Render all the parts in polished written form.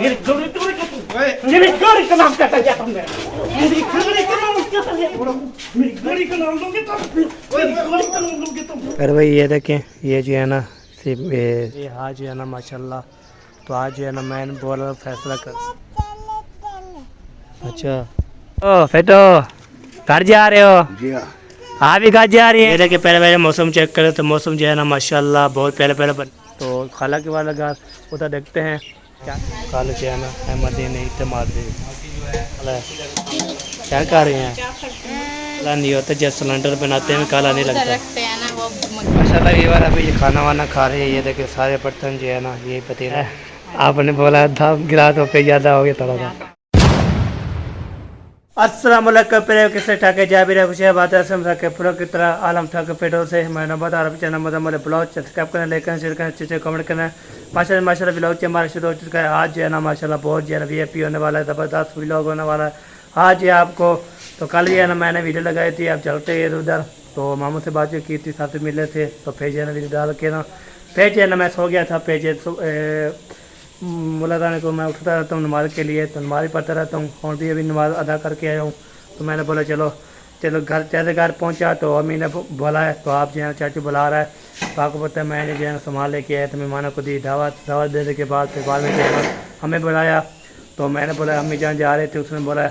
मेरी गाड़ी का नाम क्या था तुमने? मेरी गाड़ी का नाम क्या था? मेरी गाड़ी का नाम लोगे तुम? मेरी गाड़ी का नाम लोगे तुम? अरे भाई ये देखें, ये जो है ना सिर्फ ये आज जो है ना माशाल्लाह, तो आज जो है ना मैंने बोला फैसला कर। अच्छा ओ फेटो घर जा रहे हो? जी हाँ। हाँ भी घर जा रही है। ये देखिए पहले पहले मौसम चेक करें तो मौसम जो है ना माशाल्लाह बहुत पहले पहले बन। तो खाला के वाला घर उधर देखते हैं क्या खाला जो है ना अहमदी ने इतने मार दी। क्या कर रहे हैं? काला नहीं होता जब सिलेंडर बनाते हैं काला नहीं लगता। माशाल्लाह ये बार अभी ये खाना वाना खा रहे हैं। ये देखिए सारे बर्तन जो है ना ये पतीला आपने बोला था गिलास पे ज़्यादा हो गया थोड़ा सा। अस्सलाम वालेकुम प्यारे किसे ठाके जाबिर है खुशी बात है समझा के प्रो की तरह आलम ठाके पेटो से मैं नंबर अरब चैनल में हमारे ब्लॉग सब्सक्राइब करना लेकर शेयर करना अच्छे कमेंट करना। माशाल्लाह ब्लॉग से हमारा शुरू हो चुका है। आज जो है ना माशाल्लाह बहुत जो है वीआईपी होने वाला है, ज़बरदस्त व्लॉग होने वाला है आज ये आपको। तो कल जो है ना मैंने वीडियो लगाई थी, अब चलते हैं उधर। तो मामू से बातचीत की थी, साथ में मिले थे, तो फिर जो है ना वीडियो डाल के ना फिर जो है ना मैं सो गया था। फिर मुलाकाने को मैं उठता रहता हूँ नमाज के लिए, तो नमाज पढ़ता रहता हूँ और भी अभी नमाज अदा करके आया हूँ। तो मैंने बोला चलो घर जैसे घर पहुँचा तो अम्मी ने बोला है तो आप जो है चाचू बुला रहा है। तो आपको पता है मैंने जो है सामान लेके आया तो मेहमानों को दी दावत देने के बाद फिर बाद में जो है हमें बुलाया। तो मैंने बोला अम्मी जान जा रहे थे, उसने बोला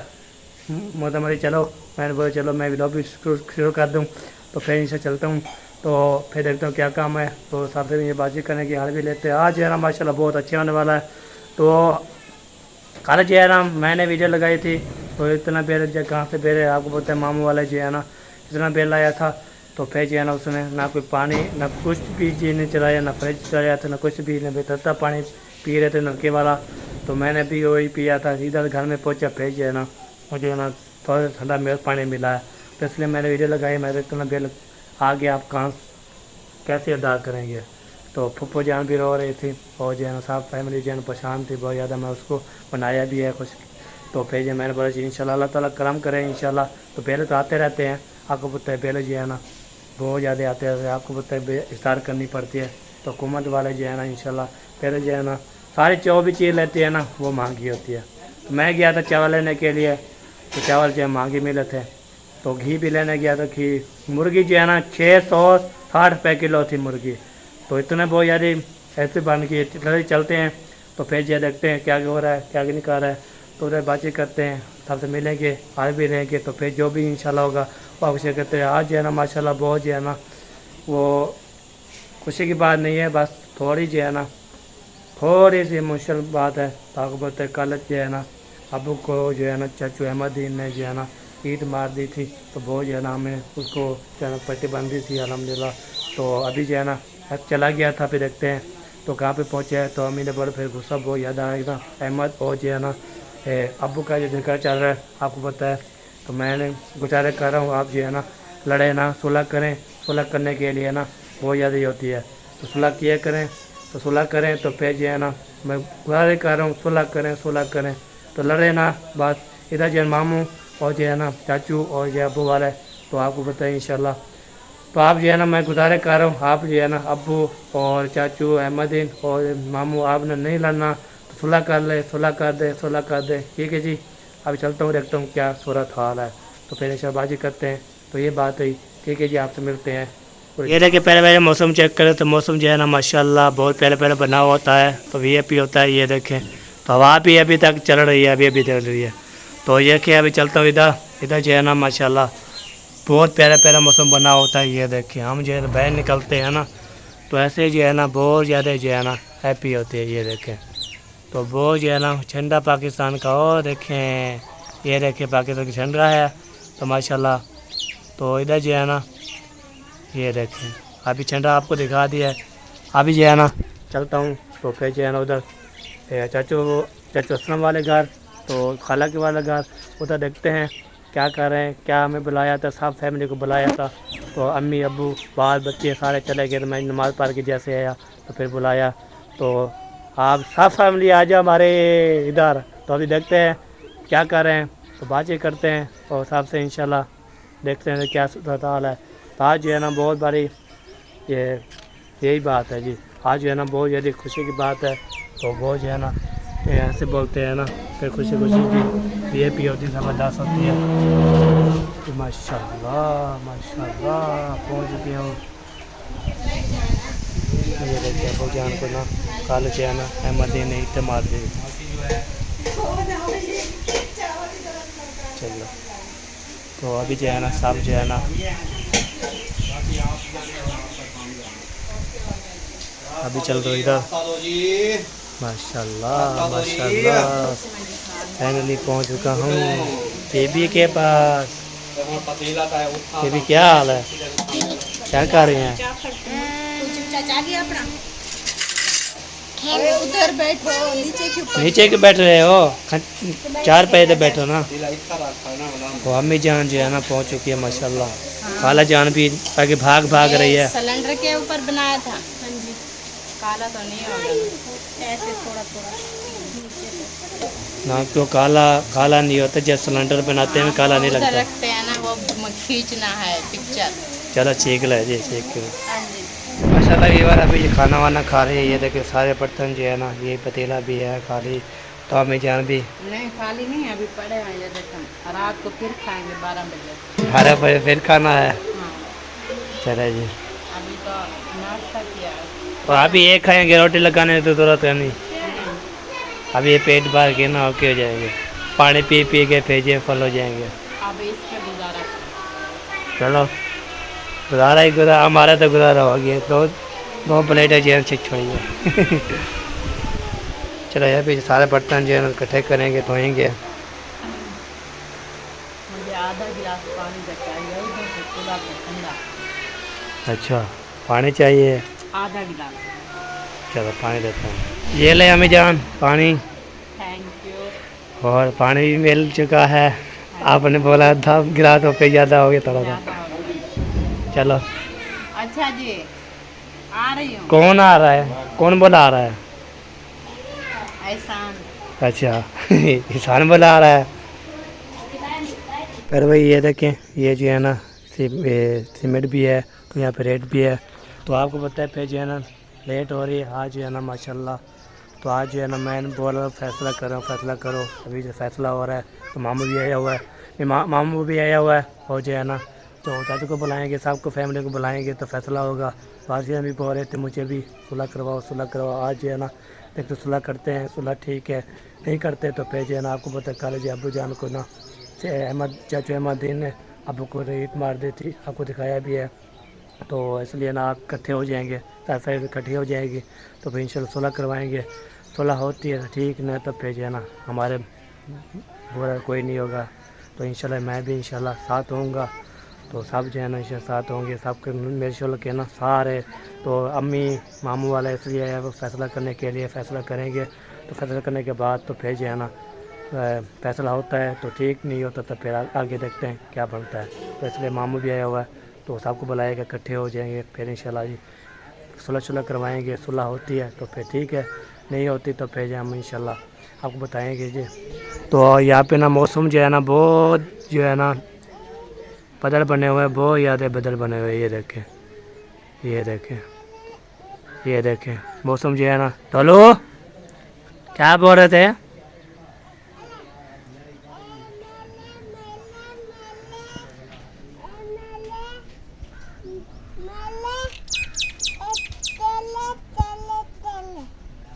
मोतमरी चलो। मैंने बोला चलो मैं व्लॉग भी शुरू कर दूँ। तो फिर इनसे चलता हूँ, तो फिर देखता हूँ क्या काम है। तो सबसे ये बातचीत करने की हाल भी लेते हैं। आज जो है ना माशाल्लाह बहुत अच्छे होने वाला है। तो कल जो है ना मैंने वीडियो लगाई थी, तो इतना बेर जो कहाँ से बेर है आपको पता है, मामू वाला जो है ना इतना बेर लाया था। तो फिर जो है ना उसने ना कोई पानी ना कुछ भी चीज़ नहीं चलाया, ना फ्रिज चलाया था, ना कुछ भी, ना बेतरता पानी पी रहे थे नलके वाला। तो मैंने भी वही पिया था। इधर घर में पहुँचा फिर जो है ना मुझे ना थोड़ा ठंडा पानी मिला है, तो इसलिए मैंने वीडियो लगाई। मेरे इतना बिल आ गया, आप कहाँ कैसे अदा करेंगे। तो फुप्पो जान भी रो रही थी और जो है ना साहब फैमिली जो है परेशान थी बहुत ज़्यादा। मैं उसको बनाया भी है कुछ। तो फिर जो मैंने बोला जी इंशाल्लाह अल्लाह ताला करम करें इंशाल्लाह। तो पहले तो आते रहते हैं, आपको पता है पहले जो है ना बहुत ज़्यादा आते रहते हैं, आपको पता है इफ्तार करनी पड़ती है। तो हुकूमत वाले जो है ना इंशाल्लाह पहले जो है ना सारी जो भी चीज़ लेती है ना वो महंगी होती है। तो मैं गया था चावल लेने के लिए, तो चावल जो है महंगे मिले थे। तो घी भी लेने गया था, घी मुर्गी जो है ना 660 रुपये किलो थी मुर्गी। तो इतने बहुत ज़्यादा ऐसे बन के चलते हैं। तो फिर जो देखते हैं क्या हो रहा है क्या नहीं कर रहा है। तो उधर बातचीत करते हैं, सबसे मिलेंगे आज भी रहेंगे। तो फिर जो भी इंशाल्लाह होगा वो आपको शेयर करते हैं। आज जो है ना माशाल्लाह बहुत जो है ना वो खुशी की बात नहीं है, बस थोड़ी जो है ना थोड़ी सी मुश्किल बात है। तो आपको पता है कल जो है ना अबू को जो है ना चाचू अहमदीन ने जो है ना ईद मार दी थी। तो बहुत जो है ना हमें उसको जो है ना पट्टी बंदी थी अल्हम्दुलिल्लाह। तो अभी जो है ना चला गया था, फिर देखते हैं तो कहाँ पे पहुँचे हैं। तो अम्मी ने बोला फिर गुस्सा बहुत याद आएगा अहमद और जो है ना अबू का जो जिक्र चल रहा है आपको पता है। तो मैंने गुजारिश कर रहा हूँ आप जो है ना लड़े ना, सुलह करें। सुलह करने के लिए ना बहुत ज़्यादा ही होती है, तो सुलह किए करें। तो सुलह करें तो फिर जो है ना मैं गुजारिश कर रहा हूँ सुलह करें सुलह करें। तो लड़े ना बस। इधर जो है मामू और जो है ना चाचू और जो अबू वाले, तो आपको बताइए इंशाल्लाह। तो आप जो है ना मैं गुजारिश कर रहा हूँ आप जो है ना अबू और चाचू अहमदीन और मामू आपने नहीं लड़ना, तो सुलह कर ले, सुलह कर दे, सुलह कर दे। ठीक है जी, अभी चलता हूँ देखता हूँ क्या सूरत हाल है। तो फिर शहबाजी करते हैं। तो ये बात है, ठीक है जी, आपसे मिलते हैं। ये देखिए पहले पहले मौसम चेक करें तो मौसम जो है ना माशाल्लाह बहुत पहले पहले बना होता है। तो वीआईपी होता है। ये देखें तो हवा भी अभी तक चल रही है, अभी चल रही है। तो ये कि अभी चलता हूँ इधर। इधर जो है ना माशाल्लाह बहुत प्यारा प्यारा मौसम बना होता है। ये देखिए हम जो है बाहर निकलते हैं ना तो ऐसे जो है ना बहुत ज़्यादा जो है ना हैप्पी होती है। ये देखें तो बहुत जो है ना झंडा पाकिस्तान का, और देखें ये देखें पाकिस्तान का झंडा है। तो माशाल्लाह तो इधर जो है ना ये देखें अभी झंडा आपको दिखा दिया है। अभी जो है ना चलता हूँ तो फिर जो है ना उधर चाचू असलम वाले घर, तो खाला के वाले घर, उधर देखते हैं क्या कर रहे हैं। क्या हमें बुलाया था, सब फैमिली को बुलाया था। तो अम्मी अब्बू बाल बच्चे सारे चले गए। तो मैं नमाज़ पढ़ के जैसे आया तो फिर बुलाया। तो आप सब फैमिली आ जाओ हमारे इधर। तो अभी देखते हैं क्या कर रहे हैं, तो बातचीत करते हैं और सबसे इंशाल्लाह देखते हैं क्या सूरत हाल है। तो आज जो है ना बहुत बड़ी यही बात है जी। आज जो है ना बहुत ज़्यादा खुशी की बात है। तो बहुत जो है ना ऐसे बोलते हैं ना, फिर खुशी खुशी की ये पी होती ज़बरदस्त होती है। तो माशाल्लाह माशाल्लाह पहुँच चुके हूँ। ये देखिए अबू जान को ना कल जो है ना अहमदीन ईद मार दी। चलो तो अभी जो है ना सब जो है ना अभी चल रहा इधर। माशाल्लाह माशाल्लाह फाइनली पहुंच चुका हूँ बेबी के पास। बेबी क्या हाल है, क्या कर रहे हैं? उधर बैठो, नीचे क्यों बैठ रहे हो? 4 पैर पे बैठो ना। वो अम्मी जान जो है ना पहुंच चुकी है माशाल्लाह। खाला जान भी आगे भाग भाग रही है। सिलेंडर के ऊपर बनाया था। हाँ जी, काला तो नहीं होगा, ऐसे थोड़ा थोड़ा ना तो काला नहीं होता, जब सिलेंडर बनाते हैं काला नहीं लगता। रखते हैं ना, वो खींचना है पिक्चर। चलो ठीक है जी, ठीक है। हाँ जी, माशाल्लाह ये बार अभी खाना वाना खा रही है। ये देखिए सारे बर्तन जो है ना, ये पतीला भी है खाली, तो अम्मी जान भी नहीं खाली नहीं है, अभी पड़े हैं ये देखो। रात को फिर खाएंगे 12 बजे। 12 बजे फिर खाना है। हाँ, चलो जी, अभी तो नाश्ता किया है। और अभी ये खाएंगे, रोटी लगाने तो जरूरत है नहीं। अभी ये पेट भर के ना ओके हो जाएंगे, पानी पी पी के भेजे फल हो जाएंगे। अब इस पे गुजारा चलो गुजारा ही गुजारा, हमारा तो गुजारा हो गया। दो प्लेटें जेल से छोड़िए। चलो यार भी सारे बर्तन जो है ना इकट्ठे करेंगे, धोएंगे। मुझे आधा गिलास पानी का चाहिए, उधर से खुला तो ठंडा। अच्छा पानी चाहिए, आधा गिलास। चलो पानी देता हूँ। ये ले अम्मी जान पानी, थैंक यू। और पानी भी मिल चुका है। आपने बोला था गिलास पे ज़्यादा हो गया थोड़ा सा। ज़्यादा हो गया। चलो अच्छा जी, आ रही हूँ। कौन आ रहा है, कौन बोला आ रहा है? एहसान। अच्छा इंसान बोला आ रहा है। पर भाई ये देखें, ये जो है ना सीमेंट भी है, तो यहाँ पे रेट भी है। तो आपको पता है फिर जो है ना लेट हो रही है आज जो है ना माशाल्लाह। तो आज जो है ना मैं बोल रहा हूँ फैसला करो फैसला करो। अभी जो फैसला हो रहा है तो मामू भी आया हुआ है, मामू भी आया हुआ है, और जो है ना तो चाचू को बुलाएंगे, सबको फैमिली को बुलाएंगे तो फैसला होगा। वासियाँ भी बोल रहे थे मुझे भी सुलह करवाओ। आज जो है ना एक तो सुलह करते हैं, सुलह ठीक है, नहीं करते तो फिर जो है ना आपको पता कल जी अबू जान को ना चाचू अहमदीन ने अबू को रेत मार दी थी, आपको दिखाया भी है। तो इसलिए ना आप इकट्ठे हो जाएंगे, फैमिली इकट्ठी हो जाएगी, तो फिर इंशाल्लाह सुलह करवाएंगे। सुलह होती है ठीक, नहीं तो फिर जो है ना हमारे बुरा कोई नहीं होगा। तो इंशाल्लाह मैं भी इंशाल्लाह साथ होऊंगा, तो सब जो है ना इंशाल्लाह साथ होंगे। सबके मेरे शोल के ना सारे, तो अम्मी मामू वाले इसलिए है वो फैसला करने के लिए फैसला करेंगे। तो फैसला करने के बाद तो फिर जो है ना फैसला होता है तो ठीक, नहीं होता तो फिर आगे देखते हैं क्या बनता है। तो इसलिए मामू भी आया हुआ है, तो सबको बुलाएगा, इकट्ठे हो जाएंगे, फिर इंशाल्लाह जी सुलह करवाएंगे। सुलह होती है तो फिर ठीक है, नहीं होती तो फिर हम इंशाल्लाह आपको बताएंगे जी। तो यहाँ पे ना मौसम जो है ना बहुत जो है ना बदल बने हुए हैं, बहुत ज़्यादा बदल बने हुए हैं। ये देखें मौसम जो है ना। हेलो क्या बोल रहे थे?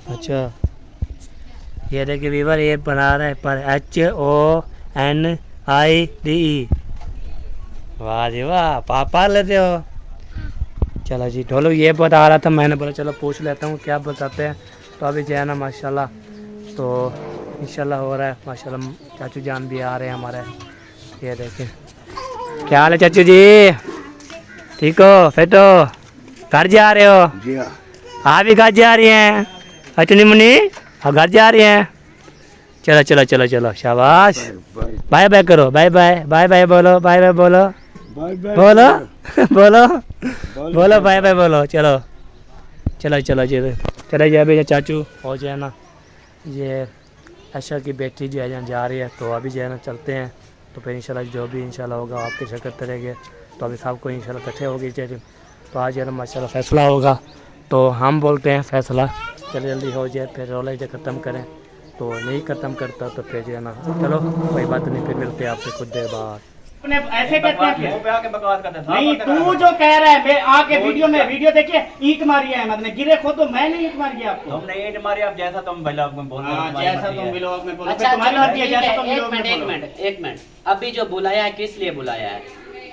अच्छा ये देखिए वीवर ये बना रहे हैं पर HONIDE। वाह जी वाह, पापा लेते हो। चलो जी ढोलो ये बता रहा था, मैंने बोला चलो पूछ लेता हूँ क्या बताते हैं। तो अभी जो है ना माशाल्लाह तो इंशाल्लाह हो रहा है माशाल्लाह। चाचू जान भी आ रहे हैं हमारे। ये देखें क्या हाल है चाचू जी, ठीक हो? फेटो घर जा रहे हो? जी हाँ। आप भी घर जा रही हैं? अचनी मुनी और घर जा रही हैं। चलो चलो चलो चलो शाबाश, बाय बाय करो, बाय बाय बाय बाय बोलो, बाय बाय बोलो, बोलो बोलो बोलो बाय बाय बोलो। चलो चलो चलो जी चले जाए भैया चाचू। और जो है ना ये आशा की बेटी जो है जा रही है, तो अभी जो है ना चलते हैं। तो फिर इंशाल्लाह जो भी इंशाल्लाह होगा आपके शिरकत करेंगे। तो अभी सबको इंशाल्लाह इकट्ठे होगी चाहिए। तो आज है ना माशाल्लाह फैसला होगा, तो हम बोलते हैं फैसला जल्दी जल्दी हो जाए, फिर रौला जो ख़त्म करें। तो नहीं ख़त्म करता तो फिर जो है ना चलो कोई बात नहीं, फिर मिलते हैं आपसे कुछ देर बाद। अपने ऐसे कहते हैं मुंह पे आके बकवास करते हैं। नहीं, तू जो कह रहा है मैं आके वीडियो देखिए ईंट मारी है अहमद ने, गिरे खो तो मैंने ईंट मारी आपको। तुमने ईंट मारी, अब जैसा तुम ब्लॉग में बोल रहे हो, हाँ, तुम्हारी जैसा मर्जी तुम है। ब्लॉग में बोलो अच्छा तुम्हारी चलो मर्जी है, ठीक जैसा है, तुम एक ब्लॉग में मिनट एक बोलो। मिनट एक मिनट। अभी जो बुलाया है किस लिए बुलाया है?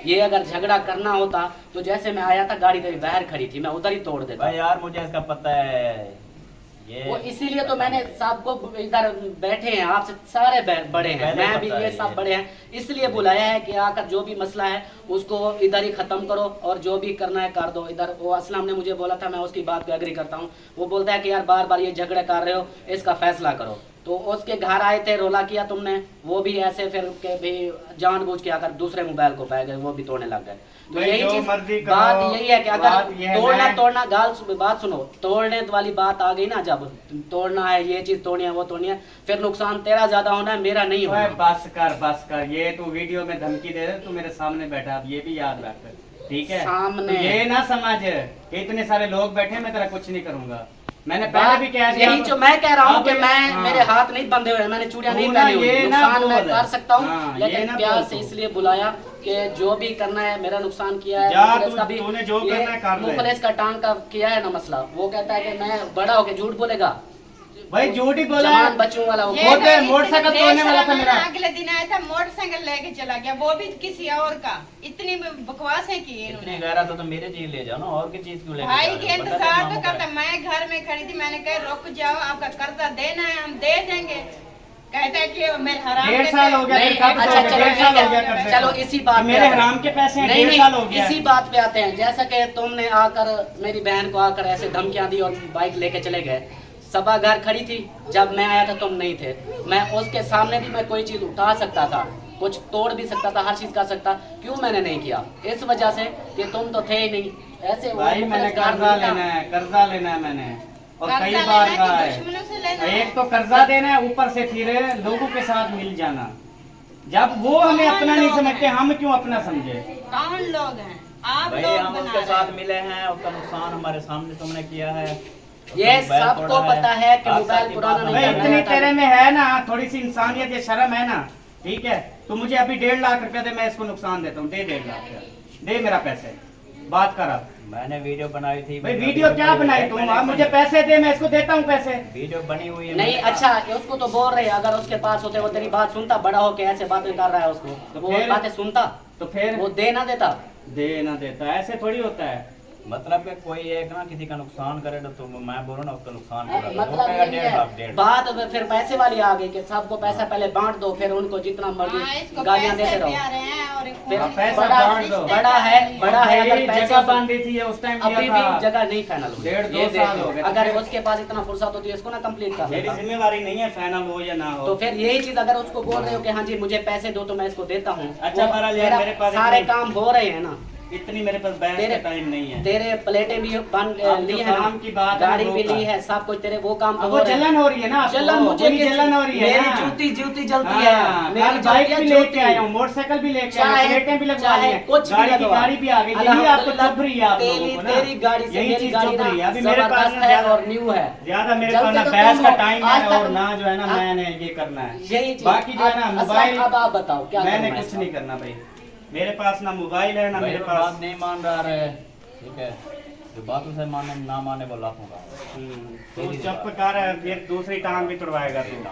ये अगर झगड़ा करना होता तो जैसे मैं आया था गाड़ी तेरी बाहर खड़ी थी, मैं उधर ही तोड़ देता। भाई यार मुझे इसका पता है वो ये इसीलिए तो मैंने सबको इधर बैठे हैं, आपसे सारे बड़े हैं, पहले मैं भी पता है ये सब ये। बड़े हैं, इसलिए बुलाया है कि आकर जो भी मसला है उसको इधर ही खत्म करो और जो भी करना है कर दो इधर। वो असलम ने मुझे बोला था, मैं उसकी बात पे एग्री करता हूँ। वो बोलता है कि यार बार बार ये झगड़े कर रहे हो, इसका फैसला करो। तो उसके घर आए थे, रोला किया तुमने, वो भी ऐसे फिर के भी जानबूझ के आकर दूसरे मोबाइल को पै गए, वो भी तोड़ने लग गए। तो भाई यही जो चीज मर्जी करो, बात यही है कि अगर बात ये है तोड़ना मैं- तोड़ना बात सुनो, तोड़ने वाली बात आ गई ना, जब तोड़ना है ये चीज तोड़नी है वो तोड़नी है, फिर नुकसान तेरा ज्यादा होना है, मेरा नहीं ओए होना। बस कर, ये तू वीडियो में धमकी दे रहे तू मेरे सामने बैठा, अब ये भी याद रख, ठीक है? सामने। तो ये ना समझ कि इतने सारे लोग बैठे, मैं तेरा कुछ नहीं करूंगा। मैंने पहले भी कह दिया, यही जो मैं कह रहा हूँ अब कि मैं हाँ। मेरे हाथ नहीं बंधे हुए हैं, मैंने चूड़ियां नहीं तू ना पहनी हुई, ये ना नुकसान मैं बोल। कर सकता हूँ, हाँ, ये लेकिन ना प्यार बोल से तू। इसलिए बुलाया कि जो भी करना है, मेरा नुकसान किया है, जा मुखलिस तू- का भी तूने जो ये करना है कर ले। मुखलिस का टांग का किया है ना मसला, वो कहता है कि मैं बड़ा होके झूठ बोलेगा, भाई झूठ ही बोला जवान बच्चों वाला वो ये वो तो मोटरसाइकिल तोड़ने वाला था मेरा। अगले दिन आया था मोटरसाइकिल लेके चला गया, वो भी किसी और का। इतनी बकवास है कि इतनी इन्होंने गहरा तो मेरे चीज ले जाओ ना, और की चीज क्यों ले भाई के इंतजार तो करता। मैं घर में खड़ी थी, मैंने कहा रुक जाओ, आपका कर्जा देना है हम दे देंगे। कहता है कि मेरे हराम 1.5 के साल हो गया, नहीं, फिर कब अच्छा से हो गया? चलो 1.5 साल हो गया ठीक कब है, से? चलो इसी बात पे मेरे आते हैं। हराम के पैसे हैं, नहीं 1.5 साल हो गया। इसी बात पे आते हैं, जैसा कि तुमने आकर मेरी बहन को आकर ऐसे धमकियां दी और बाइक लेके चले गए। सभा घर खड़ी थी, जब मैं आया था तुम नहीं थे, मैं उसके सामने भी मैं कोई चीज उठा सकता था, कुछ तोड़ भी सकता था, हर चीज कर सकता, क्यों मैंने नहीं किया? इस वजह से कि तुम तो थे ही नहीं। ऐसे वो भाई मैंने मुखलिस कार कर्जा नहीं था। लेना है, कर्जा लेना है मैंने, और कर्जा कई लेना बार है कहा कि है। दुश्मनों से लेना है? एक तो कर्जा देना है, ऊपर से फिर लोगों के साथ मिल जाना। जब वो हमें कौन अपना नहीं लोग समझते, हैं? हम क्यों अपना समझे? कौन लोग हैं आप? भाई लोग हम बना उसके रहे साथ हैं। मिले हैं, उसका नुकसान हमारे सामने तुमने किया है। ये उसका मोबाइल सबको तोड़ा पता है कि आज मोबाइल साल की पुराना बात नहीं भाई है। करना इतनी था। तेरे में है ना, थोड़ी सी इंसानियत या शर्म है ना, ठीक है? तो मुझे अभी 1.5 लाख रुपया दे, मैं इसको नुकसान देता हूँ, दे 1.5 लाख रुपया, दे मेरा पैसे, बात कर अब। मैंने वीडियो बनाई थी। भाई वीडियो क्या बनाई तुम? आप मुझे पैसे दे, मैं इसको देता हूँ पैसे। वीडियो बनी हुई है नहीं मैंने अच्छा, उसको तो बोल रहे हैं, अगर उसके पास होते वो तेरी बात सुनता, बड़ा होके ऐसे बातें कर रहा है उसको, तो वो फिर? बातें सुनता, तो फिर वो दे ना देता। दे ना देता, ऐसे थोड़ी होता है। मतलब कि कोई एक ना किसी का नुकसान करे तो मैं बोलूँ ना उसका नुकसान पूरा करो। वो मतलब कहेगा यही 1.5 लाख, है 1.5 बात, फिर पैसे वाली आ गई कि सबको पैसा पहले बांट दो, फिर उनको जितना हाँ, मर्जी इसको गालियां पैसे देते प्यारे रहो। हैं और फिर हाँ, पैसा बड़ा बांट दो। बड़ा है अगर पैसे जगह बांधी थी ये उस टाइम अभी दिया भी था। जगह नहीं फाइनल हुई। 1.5-2 ये साल देखो, हो गए। अगर उसके पास इतना फुर्सत होती है इसको ना कंप्लीट कर मेरी लेता। जिम्मेवारी नहीं है फाइनल हो या ना हो। तो फिर यही चीज अगर उसको बोल रहे हो कि हाँ जी मुझे पैसे दो तो मैं इसको देता हूँ, अच्छा, वो बहरहाल यार, तेरा मेरे पास सारे इतनी- काम हो रहे हैं ना, इतनी मेरे पास बहस का टाइम नहीं है। तेरे प्लेटें भी बन अब ली जो है काम ना, की बात है गाड़ी वो भी का। ली है, सब कुछ तेरे वो काम तो अब हो वो रहे हैं। जलन हो रही है ना आपको, जलन मुझे वही किस- जलन हो रही है मेरी ना। जूती जलती हाँ, है, मेरी कल बाइक भी जलती है लेके आया हूँ, मोटरसाइकिल भी लेके आया हूँ, चाहे प्लेटें भी लगवा चाहे ली हैं, कुछ भी गाड़ी की लगवा। गाड़ी भी आ गई। यही आपको अल्हम्दुलिल्लाह, चुभ रही है आप लोगों को ना। तेरी गाड़ी से यही मेरी चीज गाड़ी चुभ रही है। ना अभी मेरे पास जबरदस्त ना है ज्यादा- और न्यू है। ज्यादा मेरे जल्दी पास ना तो बहस तुम का हो, टाइम आज है, तक- और ना जो है ना हाँ। मैंने ये करना है। यही चीज। बाकी जो है ना अब- मोबाइल, अब आप बताओ क्या मैंने करना है कुछ इसका? नहीं करना भाई। मेरे पास ना मोबाइल है ना भाई मेरे वो पास। बात नहीं मान रहा है, ठीक है? जो बात उसे माने ना माने वो लाखों का। तू चुप कर, एक दूसरी टांग भी तुड़वाएगा तू।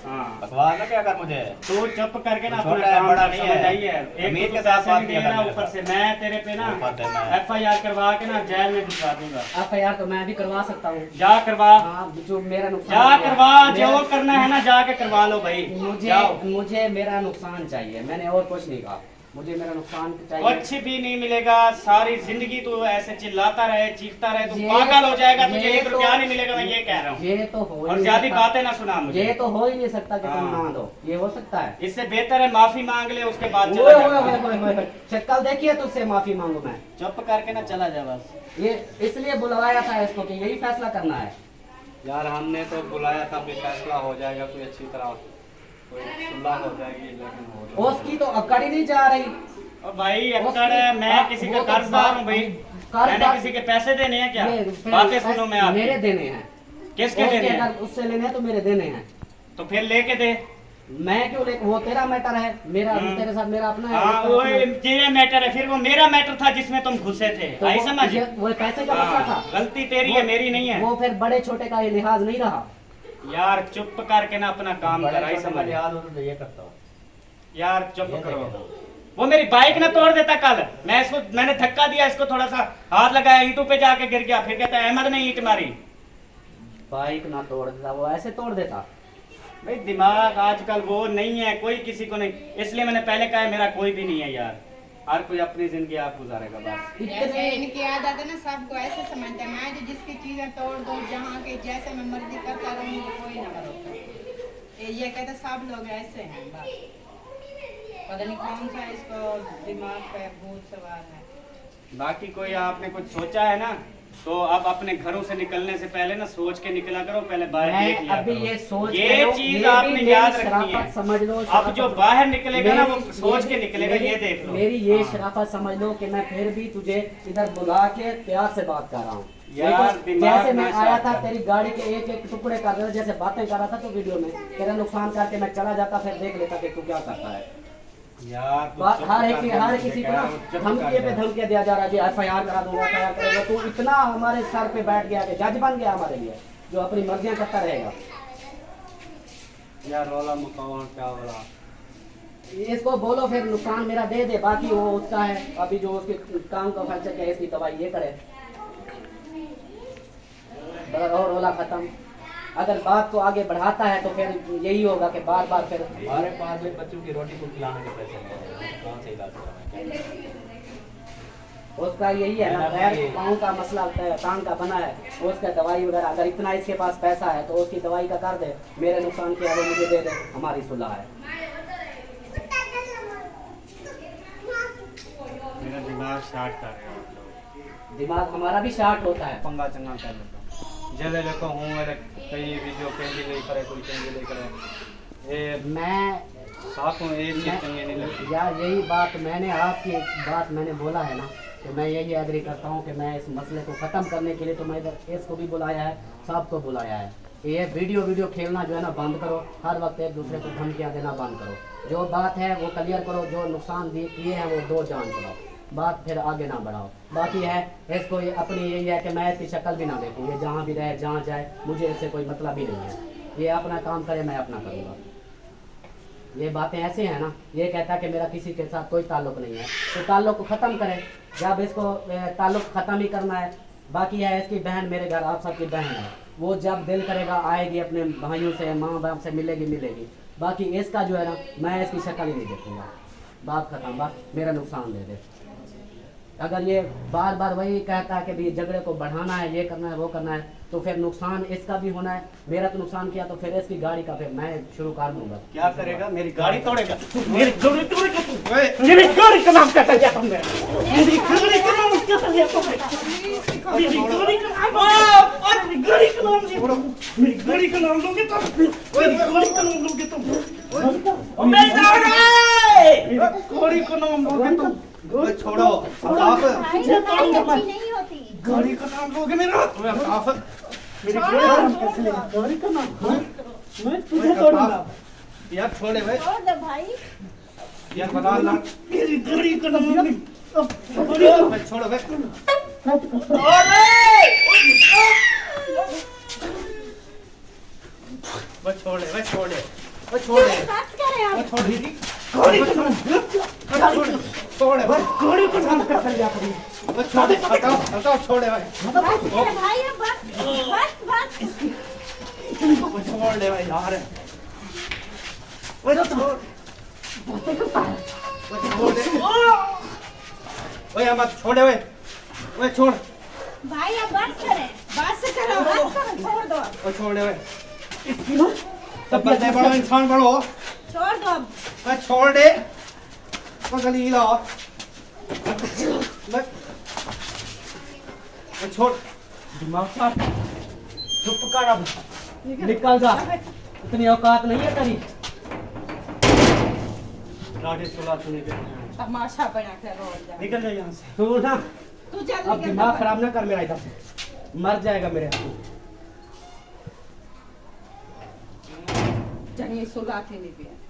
हाँ, बकवास ना क्या कर मुझे। तू चुप करके ना छोटा अपना है, काम बड़ा कर, नहीं समझ है। आई है? एक अमीर तो के साथ पैसे बात नहीं किया देना, कर मेरे ऊपर साथ। से मैं तेरे पे ना ऊपर से मैं- FIR करवा के ना जेल में भिजवा दूंगा। FIR तो मैं भी करवा सकता हूँ। जा करवा, हाँ, जो मेरा नुकसान जा किया, करवा, मेरा- जो करना है ना जाके करवा लो भाई। जाओ। मुझे मेरा नुकसान चाहिए, मैंने और कुछ नहीं कहा, मुझे मेरा नुकसान चाहिए। कुछ भी नहीं मिलेगा, सारी जिंदगी तू ऐसे चिल्लाता रहे, चीखता रहे, तू ये- पागल हो जाएगा, तुझे ये 1 तो- रुपया नहीं मिलेगा, मैं ये कह रहा हूँ। ये तो हो ही और नहीं ज्यादा सकता। बातें ना सुना मुझे। ये तो हो ही नहीं सकता कि तुम हाँ। ना दो, ये हो सकता है? इससे बेहतर है माफी मांग ले, उसके बाद ओए चला ओए जा। ओए ओए ओए, शक्ल देखिए तुझसे माफी मांगू मैं। चुप करके ना चला जा बस। ये इसलिए बुलवाया था इसको कि यही फैसला करना है। यार हमने तो बुलाया था, भी फैसला हो जाएगा, कोई अच्छी तरह कोई सुलह हो जाएगी, लेकिन हो रही है। उसकी तो अकड़ ही नहीं जा रही। और भाई उसकी- अक्कड़ है, मैं किसी वो का तो कर्जदार हूँ भाई। कर्जदार- मैंने किसी के पैसे देने हैं क्या? ये फिर बातें सुनो मैं मेरे आपकी। देने हैं। किसके उसके देने हैं? अगर उससे लेने हैं तो मेरे देने हैं। तो फिर लेके दे। मैं क्यों ले, वो तेरा मैटर है, मेरा तेरे साथ मेरा अपना है। हाँ वो तेरा मैटर है, फिर वो मेरा मैटर था जिसमें तुम घुसे थे। तो आई समझ? वो पैसे का मसला था। गलती तेरी है, मेरी नहीं है। वो फिर बड़े छोटे का ये लिहाज नहीं रहा। यार चुप करके ना अपना काम कर। आई समझ? याद हो तो ये करता हूँ। यार चुप करो। वो मेरी बाइक ना तोड़ देता कल। मैंने धक्का दिया इसको, थोड़ा सा हाथ लगाया, ईंटों पे जाके गिर गया। फिर कहता है अहमद ने ईंट मारी। बाइक ना तोड़ देता, वो ऐसे तोड़ देता। भाई दिमाग आजकल वो नहीं है, कोई किसी को नहीं। इसलिए मैंने पहले कहा है मेरा कोई भी नहीं है यार। हर कोई अपनी जिंदगी आप गुजारेगा बस। जैसे इनकी आदत है ना, सबको ऐसे समझते हैं मैं जो जिसकी चीजें तोड़ दूं, जहाँ के जैसे मैं मर्जी करता रहूँ, कोई ना रोके। ये कहते सब लोग ऐसे हैं बस। पता नहीं कौन सा इसको दिमाग पे भूत सवार है। बाकी कोई आपने कुछ सोचा है ना, तो अब अपने घरों से निकलने से पहले ना सोच के निकला करो। पहले बाहर देख लिया अभी करो। ये सोच ये चीज आपने याद रखनी है। समझ लो, अब जो बाहर निकलेगा ना वो सोच के निकलेगा। ये देख लो, मेरी ये शराफत समझ लो कि मैं फिर भी तुझे इधर बुला के प्यार से बात कर रहा हूँ। यार दिमाग जैसे मैं ना आया था शांत तेरी गाड़ी के एक एक टुकड़े कर रहा था, जैसे बातें कर रहा था तो वीडियो में तेरा नुकसान करके मैं चला जाता, फिर देख लेता कि तू क्या करता है। यार तू चुप हर कर किसी को यार, ना चुप धमकी कर पे धमकी दिया जा रहा है, FIR करा दूंगा, FIR करेगा। तू इतना हमारे सर पे बैठ गया कि जज बन गया हमारे लिए, जो अपनी मर्जियां करता रहेगा। यार रोला मुकाओ क्या बोला। इसको बोलो फिर नुकसान मेरा दे दे, बाकी वो उसका है। अभी जो उसके काम का खर्चा क्या है, इसकी दवाई ये करे, और रोला खत्म। अगर बात को आगे बढ़ाता है तो फिर यही होगा कि बार बार फिर हमारे पास भी बच्चों की रोटी को खिलाने के पैसे नहीं है, कौन से इलाज कराना है? उसका यही है ना, पैर पाँव का मसला टांग का बना है, उसका दवाई वगैरह। अगर इतना इसके पास पैसा है तो उसकी दवाई का कर दे, मेरे नुकसान की आगे मुझे दे दे, हमारी सुलह है। मेरा दिमाग शार्ट कर रहे हो आप लोग। दिमाग हमारा भी शार्ट होता है। पंगा चंगा कर लेता हूँ। जले लेको हूँ मेरे कई वीडियो पेंजी नहीं करे, कोई पेंजी नहीं करे। ये मैं साथ हूँ, एक चीज चंगी नहीं लगती। यार यही बात मैंने आपकी बात मैंने बोला है ना, तो मैं यही एग्री करता हूँ कि मैं इस मसले को ख़त्म करने के लिए तो मैं इधर इसको भी बुलाया है, सबको बुलाया है। ये वीडियो खेलना जो है ना बंद करो, हर वक्त एक दूसरे को धमकियाँ देना बंद करो। जो बात है वो क्लियर करो, जो नुकसान किए हैं वो दो जान चलाओ, बात फिर आगे ना बढ़ाओ। बाकी है इसको ये अपनी यही है कि मैं इसकी शक्ल भी ना देखूँ, ये जहाँ भी रहे जहाँ जाए मुझे इससे कोई मतलब ही नहीं है। ये अपना काम करे, मैं अपना करूँगा। ये बातें ऐसे हैं ना, ये कहता है कि मेरा किसी के साथ कोई ताल्लुक नहीं है, तो ताल्लुक को ख़त्म करें। जब इसको ताल्लुक ख़त्म ही करना है। बाकी है इसकी बहन मेरे घर, आप सबकी बहन है, वो जब दिल करेगा आएगी, अपने भाइयों से माँ बाप से मिलेगी। बाकी इसका जो है ना, मैं इसकी शक्ल ही नहीं देखूँगा, बात ख़त्म। बात मेरा नुकसान दे दे। अगर ये बार बार वही कहता है कि भाई झगड़े को बढ़ाना है, ये करना है वो करना है, तो फिर नुकसान इसका भी होना है। मेरा तो नुकसान किया तो फिर इसकी गाड़ी का फिर मैं शुरू कर दूंगा। क्या करेगा? मेरी गाड़ी तोड़ेगा? मेरी गाड़ी तोड़ेगा तू? मेरी गाड़ी का नाम क्या कर दिया तुमने? मेरी गाड़ी का नाम क्या कर दिया तुमने? मेरी गाड़ी का नाम, मेरी गाड़ी का नाम छोड़ो। मेरी गाड़ी का नाम लोगे तुम? मेरी गाड़ी का नाम लोगे तुम? मेरी गाड़ी का नाम लोगे तुम? छोड़ो आप, नहीं होती। गाड़ी का नाम लोगे मेरा? आप मेरी गाड़ी का नाम, मैं तुझे तोड़ूंगा यार। छोड़े भाई, छोड़ दे भाई। यार बता ना, मेरी गाड़ी का नाम छोड़ो भाई। वो छोड़े भाई, छोड़े वो छोड़े बात करें आप। वो छोड़े गाड़ी का नाम, छोड़े भाई गाड़ी का नाम क्या कर दिया तुमने? वो छोड़े, हटाओ छोड़े भाई, बस कर भाई, अब बस। वो छोड़ दे भाई यार। वो छोड़, वो छोड़ दे। ओए मत छोड़े, ओए छोड़ भाई अब बस करें, बस करो, छोड़ दो, वो छोड़े भाई। तब बंदे बड़ो, इंसान बड़ो, छोड़ दो अब। मैं छोड़ दे। वो गली ला, मैं छोड़। दिमाग का चुप कर, अब निकल जा, इतनी औकात नहीं है तेरी। लाठी सुला तूने के तमाशा बना कर रोज जा। निकल जा यहाँ से। तू ना तू चल अब निकल दिमाग जा। खराब ना कर मेरा, इधर से मर जाएगा मेरे हाथ। जानिए सुलगाते नहीं पे